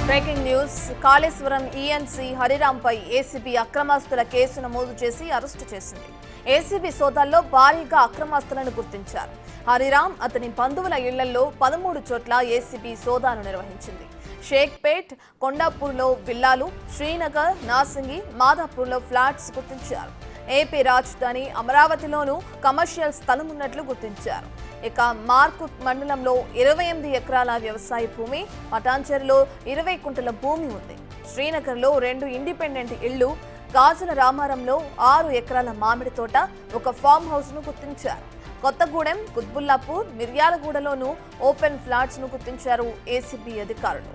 Breaking news. Kaleshwaram ENC హరిరాంపై ACB అక్రమాస్తుల case నమోదు చేసి అరెస్టు చేసింది. ఏసీబీ సోదాల్లో భారీగా అక్రమాస్తులను గుర్తించారు. హరిరాం అతని బంధువుల ఇళ్లలో 13 చోట్ల ఏసీబీ సోదాను నిర్వహించింది. షేక్పేట్, కొండాపూర్లో విల్లాలు, శ్రీనగర్, నార్సింగి, మాదాపూర్లో ఫ్లాట్స్ గుర్తించారు. ఏపీ రాజధాని అమరావతిలోనూ కమర్షియల్ స్థలం ఉన్నట్లు గుర్తించారు. ఇక మార్కుట్ మండలంలో 28 ఎకరాల వ్యవసాయ భూమి, పటాన్చెరులో 20 కుంటల భూమి ఉంది. శ్రీనగర్లో 2 ఇండిపెండెంట్ ఇళ్లు, గాజుల రామారంలో 6 ఎకరాల మామిడి తోట, ఒక ఫామ్ హౌస్ ను గుర్తించారు. కొత్తగూడెం, కుత్బుల్లాపూర్, మిర్యాలగూడలోనూ ఓపెన్ ఫ్లాట్స్ ను గుర్తించారు ఏసీబీ అధికారులు.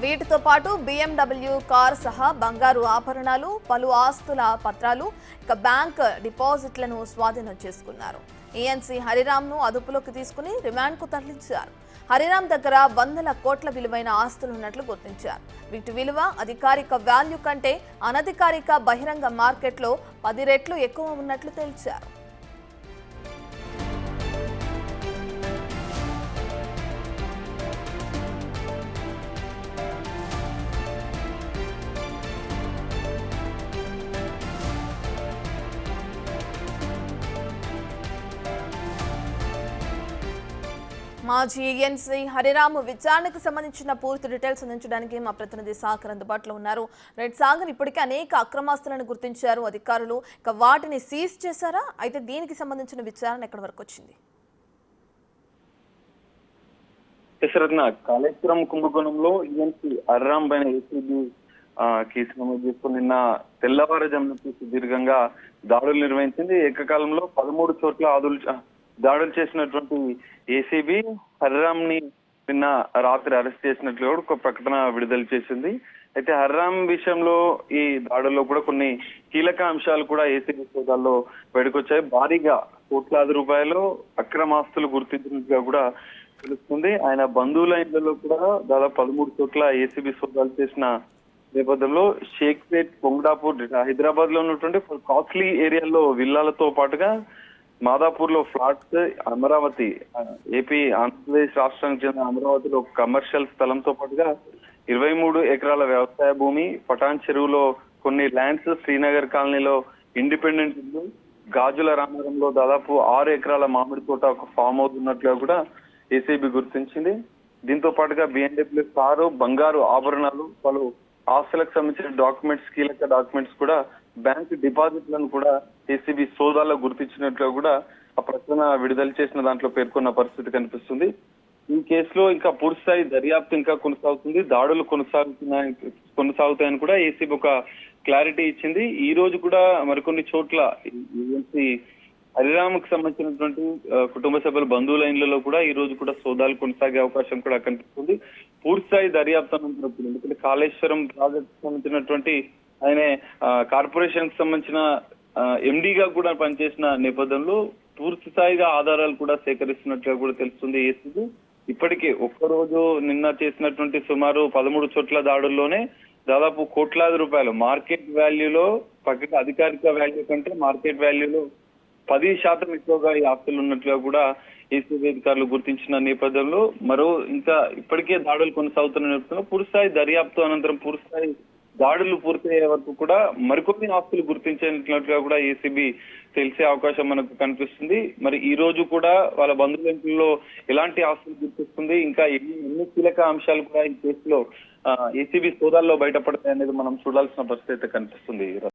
వీటితో పాటు BMW కార్ సహా బంగారు ఆభరణాలు, పలు ఆస్తుల పత్రాలు, ఇక బ్యాంక్ డిపాజిట్లను స్వాధీనం చేసుకున్నారు. ఈఎన్సీ హరిరాంను అదుపులోకి తీసుకుని రిమాండ్కు తరలించారు. హరిరాం దగ్గర 100 కోట్ల విలువైన ఆస్తులు ఉన్నట్లు గుర్తించారు. వీటి విలువ అధికారిక వాల్యూ కంటే అనధికారిక బహిరంగ మార్కెట్లో 10 రెట్లు ఎక్కువ ఉన్నట్లు తేల్చారు. మాజీ ఈఎన్సీ హరిరామ్ విచారణకు సంబంధించిన పూర్తి డీటెయిల్స్ అందించడానికి మా ప్రతినిధి సాగర్ అందుబాటులో ఉన్నారు. రెడ్ సాగర్, ఇప్పటికే అనేక అక్రమాస్తులను గుర్తించారు అధికారులు, ఇక వాటిని సీజ్ చేశారా? అయితే దీనికి సంబంధించిన విచారణ ఎక్కడి వరకు వచ్చింది? కాళేశ్వరం కుంభకోణంలో ఈఎన్సీ హరిరామ్ పైన ఏసీబీ కేసు నమోదు చేసుకుని నిన్న తెల్లవారుజామున సుదీర్ఘంగా దాడులు నిర్వహించింది. ఏకకాలంలో 13 చోట్ల దాడులు చేసినటువంటి ఏసీబీ హరిరామ్ ని నిన్న రాత్రి అరెస్ట్ చేసినట్లు కూడా ఒక ప్రకటన విడుదల చేసింది. అయితే హరిరామ్ విషయంలో ఈ దాడుల్లో కూడా కొన్ని కీలక అంశాలు కూడా ఏసీబీ సోదాల్లో బయటకొచ్చాయి. భారీగా కోట్లాది రూపాయలు అక్రమాస్తులు గుర్తించినట్టుగా కూడా తెలుస్తుంది. ఆయన బంధువుల ఇళ్లలో కూడా దాదాపు 13 చోట్ల ఏసీబీ సోదాలు చేసిన నేపథ్యంలో షేక్పేట్, కొండాపూర్, హైదరాబాద్ లో ఉన్నటువంటి కాస్ట్లీ ఏరియాల్లో విల్లాలతో పాటుగా మాదాపూర్ లో ఫ్లాట్స్, అమరావతి ఏపీ ఆంధ్రప్రదేశ్ రాష్ట్రానికి చెందిన అమరావతిలో కమర్షియల్ స్థలంతో పాటుగా 23 ఎకరాల వ్యవసాయ భూమి, పటాన్ చెరువులో కొన్ని ల్యాండ్స్, శ్రీనగర్ కాలనీలో ఇండిపెండెంట్ ఇల్లు, గాజుల రామారంలో దాదాపు 6 ఎకరాల మామిడి తోట, ఒక ఫామ్ హౌస్ ఉన్నట్లుగా కూడా ఏసీబీ గుర్తించింది. దీంతో పాటుగా BMW కారు, బంగారు ఆభరణాలు, పలు ఆస్తులకు సంబంధించిన డాక్యుమెంట్స్, కీలక డాక్యుమెంట్స్ కూడా, బ్యాంక్ డిపాజిట్లను కూడా ఏసీబీ సోదాల్లో గుర్తించినట్లుగా కూడా ఆ ప్రకటన విడుదల చేసిన దాంట్లో పేర్కొన్న పరిస్థితి కనిపిస్తుంది. ఈ కేసులో ఇంకా పూర్తిస్థాయి దర్యాప్తు ఇంకా కొనసాగుతుంది. దాడులు కొనసాగుతాయని కూడా ఏసీబీ ఒక క్లారిటీ ఇచ్చింది. ఈ రోజు కూడా మరికొన్ని చోట్ల హరిరామ్కి సంబంధించినటువంటి కుటుంబ సభ్యుల బంధువుల ఇళ్లలో కూడా ఈ రోజు కూడా సోదాలు కొనసాగే అవకాశం కూడా కనిపిస్తుంది. పూర్తిస్థాయి దర్యాప్తు అనంతరం, ఎందుకంటే కాళేశ్వరం ప్రాజెక్ట్ సంబంధించినటువంటి ఆయన కార్పొరేషన్ కి సంబంధించిన ఎండీగా కూడా పనిచేసిన నేపథ్యంలో పూర్తి స్థాయిగా ఆధారాలు కూడా సేకరిస్తున్నట్లుగా కూడా తెలుస్తుంది ఏసీబీ. ఇప్పటికే ఒక్కరోజు నిన్న చేసినటువంటి సుమారు 13 చోట్ల దాడుల్లోనే దాదాపు కోట్లాది రూపాయలు మార్కెట్ వాల్యూలో, పక్కన అధికారిక వాల్యూ కంటే మార్కెట్ వాల్యూలో 10% ఎక్కువగా ఈ ఆస్తులు ఉన్నట్లుగా కూడా ఏసీబీ అధికారులు గుర్తించిన నేపథ్యంలో ఇంకా ఇప్పటికే దాడులు కొనసాగుతున్న నేపథ్యంలో పూర్తిస్థాయి దర్యాప్తు అనంతరం, పూర్తిస్థాయి దాడులు పూర్తయ్యే వరకు కూడా మరికొన్ని ఆస్తులు గుర్తించినట్లుగా కూడా ఏసీబీ తెలిసే అవకాశం మనకు కనిపిస్తుంది. మరి ఈ రోజు కూడా వాళ్ళ బంధువుల ఎలాంటి ఆస్తులు గుర్తిస్తుంది, ఇంకా ఎన్ని కీలక అంశాలు కూడా ఈ కేసులో ఏసీబీ సోదాల్లో బయటపడతాయి అనేది మనం చూడాల్సిన పరిస్థితి కనిపిస్తుంది.